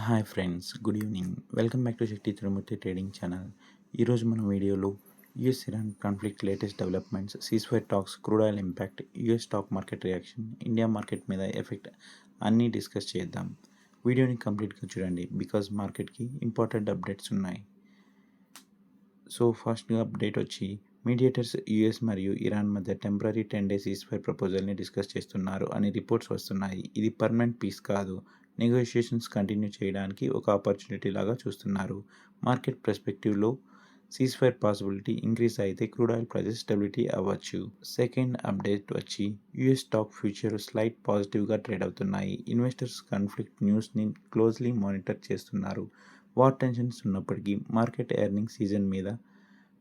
Hi friends, good evening. Welcome back to Shakti Thirumurthy trading channel. ఈరోజు మన వీడియోలో US Iran conflict latest developments, ceasefire talks, crude oil impact, US stock market reaction, India market మీద effect అన్నీ discuss చేద్దాం. వీడియోని కంప్లీట్గా చూడండి బికాజ్ మార్కెట్కి ఇంపార్టెంట్ అప్డేట్స్ ఉన్నాయి. సో ఫస్ట్గా అప్డేట్ వచ్చి మీడియేటర్స్ యుఎస్ మరియు ఇరాన్ మధ్య టెంపరీ 10 days సీజ్ఫైర్ ప్రపోజల్ని డిస్కస్ చేస్తున్నారు అని రిపోర్ట్స్ వస్తున్నాయి. ఇది పర్మనెంట్ పీస్ కాదు, నెగోషియేషన్స్ కంటిన్యూ చేయడానికి ఒక ఆపర్చునిటీ లాగా చూస్తున్నారు. మార్కెట్ పర్స్పెక్టివ్లో సీజ్ఫైర్ పాసిబిలిటీ ఇంక్రీజ్ అయితే క్రూడ్ ఆయిల్ ప్రైజెస్ స్టెబిలిటీ అవ్వచ్చు. సెకండ్ అప్డేట్ వచ్చి యుఎస్ స్టాక్ ఫ్యూచర్ స్లైట్ పాజిటివ్గా ట్రేడ్ అవుతున్నాయి. ఇన్వెస్టర్స్ కాన్ఫ్లిక్ట్ న్యూస్ని క్లోజ్లీ మానిటర్ చేస్తున్నారు. వార్ టెన్షన్స్ ఉన్నప్పటికీ మార్కెట్ ఎర్నింగ్ సీజన్ మీద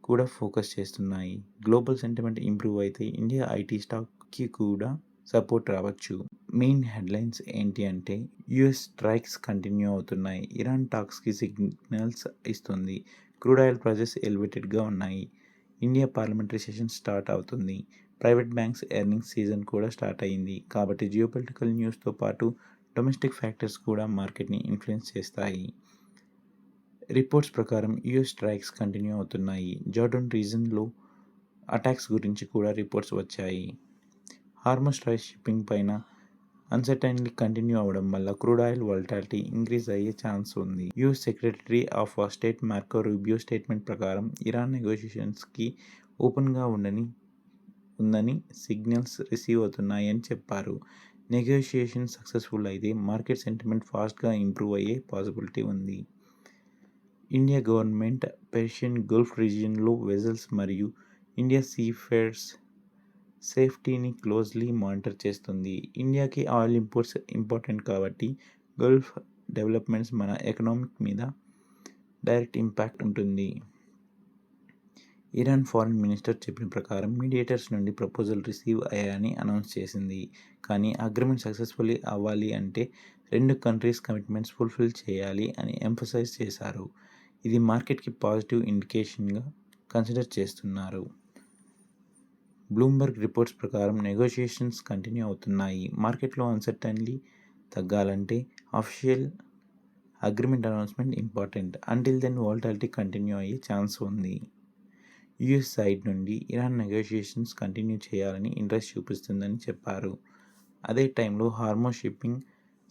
కూడా ఫోకస్ చేస్తున్నాయి. గ్లోబల్ సెంటిమెంట్ ఇంప్రూవ్ అయితే ఇండియా ఐటీ స్టాక్కి కూడా సపోర్ట్ రావచ్చు. మెయిన్ హెడ్లైన్స్ ఏంటి అంటే యుఎస్ స్ట్రైక్స్ కంటిన్యూ అవుతున్నాయి. ఇరాన్ టాక్స్కి సిగ్నల్స్ ఇస్తుంది. క్రూడ్ ఆయిల్ ప్రైజెస్ ఎలివేటెడ్గా ఉన్నాయి. ఇండియా పార్లమెంటరీ సెషన్ స్టార్ట్ అవుతుంది. ప్రైవేట్ బ్యాంక్స్ ఎర్నింగ్స్ సీజన్ కూడా స్టార్ట్ అయింది. కాబట్టి జియోపొలిటికల్ న్యూస్తో పాటు డొమెస్టిక్ ఫ్యాక్టర్స్ కూడా మార్కెట్ని ఇన్ఫ్లుయెన్స్ చేస్తాయి. రిపోర్ట్స్ ప్రకారం యుఎస్ స్ట్రైక్స్ కంటిన్యూ అవుతున్నాయి. జార్డన్ రీజన్లో అటాక్స్ గురించి కూడా రిపోర్ట్స్ వచ్చాయి. హార్మస్ స్ట్రైక్ షిప్పింగ్ పైన అన్సర్టైన్లీ కంటిన్యూ అవ్వడం వల్ల క్రూడ్ ఆయిల్ వాలటాలిటీ ఇంక్రీజ్ అయ్యే ఛాన్స్ ఉంది. US secretary of state Marco Rubio statement ప్రకారం ఇరాన్ నెగోషియేషన్స్కి ఓపెన్గా ఉందని సిగ్నల్స్ రిసీవ్ అవుతున్నాయని చెప్పారు. నెగోషియేషన్ సక్సెస్ఫుల్ అయితే మార్కెట్ సెంటిమెంట్ ఫాస్ట్గా ఇంప్రూవ్ అయ్యే పాసిబిలిటీ ఉంది. ఇండియా గవర్నమెంట్ పెర్షియన్ గల్ఫ్ రీజియన్లో వెజల్స్ మరియు ఇండియా సీఫేర్స్ సేఫ్టీని క్లోజ్లీ మానిటర్ చేస్తుంది. ఇండియాకి ఆయిల్ ఇంపోర్ట్స్ ఇంపార్టెంట్ కాబట్టి గల్ఫ్ డెవలప్మెంట్స్ మన ఎకనామిక్ మీద డైరెక్ట్ ఇంపాక్ట్ ఉంటుంది. ఇరాన్ ఫారిన్ మినిస్టర్ చెప్పిన ప్రకారం మీడియేటర్స్ నుండి ప్రపోజల్ రిసీవ్ అయ్యాయని అనౌన్స్ చేసింది. కానీ అగ్రిమెంట్ సక్సెస్ఫుల్లీ అవ్వాలి అంటే రెండు కంట్రీస్ కమిట్మెంట్స్ ఫుల్ఫిల్ చేయాలి అని ఎంఫసైజ్ చేశారు. ఇది మార్కెట్కి పాజిటివ్ ఇండికేషన్గా కన్సిడర్ చేస్తున్నారు. బ్లూంబర్గ్ రిపోర్ట్స్ ప్రకారం నెగోషియేషన్స్ కంటిన్యూ అవుతున్నాయి. మార్కెట్లో అన్సర్టైన్లీ తగ్గాలంటే official agreement announcement important. Until then volatility continue అయ్యే ఛాన్స్ ఉంది. యుఎస్ సైడ్ నుండి ఇరాన్ నెగోషియేషన్స్ కంటిన్యూ చేయాలని ఇంట్రెస్ట్ చూపిస్తుందని చెప్పారు. అదే టైంలో హార్మోస్ షిప్పింగ్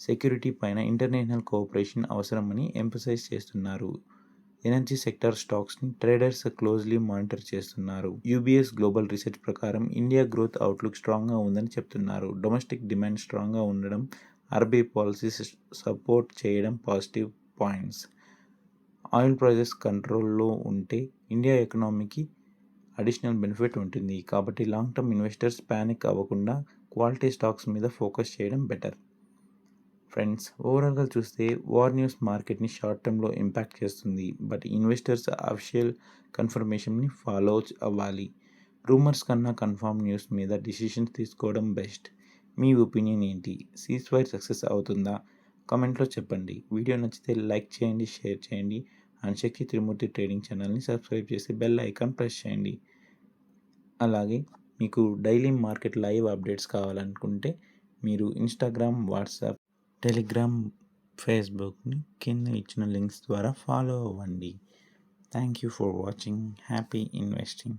సెక్యూరిటీ పైన ఇంటర్నేషనల్ కోఆపరేషన్ అవసరమని ఎంఫసైజ్ చేస్తున్నారు. ఎనర్జీ సెక్టార్ స్టాక్స్ని ట్రేడర్స్ క్లోజ్లీ మానిటర్ చేస్తున్నారు. యూబీఎస్ గ్లోబల్ రీసెర్చ్ ప్రకారం ఇండియా గ్రోత్ అవుట్లుక్ స్ట్రాంగ్గా ఉందని చెప్తున్నారు. డొమెస్టిక్ డిమాండ్ స్ట్రాంగ్గా ఉండడం, ఆర్బీఐ పాలసీస్ సపోర్ట్ చేయడం పాజిటివ్ పాయింట్స్. ఆయిల్ ప్రైజెస్ కంట్రోల్లో ఉంటే ఇండియా ఎకనామీకి అడిషనల్ బెనిఫిట్ ఉంటుంది. కాబట్టి లాంగ్ టర్మ్ ఇన్వెస్టర్స్ ప్యానిక్ అవ్వకుండా క్వాలిటీ స్టాక్స్ మీద ఫోకస్ చేయడం బెటర్. ఫ్రెండ్స్, ఓవరాల్గా చూస్తే వార్ న్యూస్ మార్కెట్ని షార్ట్ టర్మ్లో ఇంపాక్ట్ చేస్తుంది. బట్ ఇన్వెస్టర్స్ అఫీషియల్ కన్ఫర్మేషన్ని ఫాలో అవ్వాలి. రూమర్స్ కన్నా కన్ఫర్మ్ న్యూస్ మీద డిసిషన్స్ తీసుకోవడం బెస్ట్. మీ ఒపీనియన్ ఏంటి? సీజ్ఫైర్ సక్సెస్ అవుతుందా? కామెంట్లో చెప్పండి. వీడియో నచ్చితే లైక్ చేయండి, షేర్ చేయండి అండ్ శక్తి తిరుమూర్తి ట్రేడింగ్ ఛానల్ని సబ్స్క్రైబ్ చేసి బెల్ ఐకాన్ ప్రెస్ చేయండి. అలాగే మీకు డైలీ మార్కెట్ లైవ్ అప్డేట్స్ కావాలనుకుంటే మీరు ఇన్స్టాగ్రామ్, వాట్సాప్, టెలిగ్రామ్, ఫేస్బుక్ని కింద ఇచ్చిన లింక్స్ ద్వారా ఫాలో అవ్వండి. Thank you for watching. Happy investing.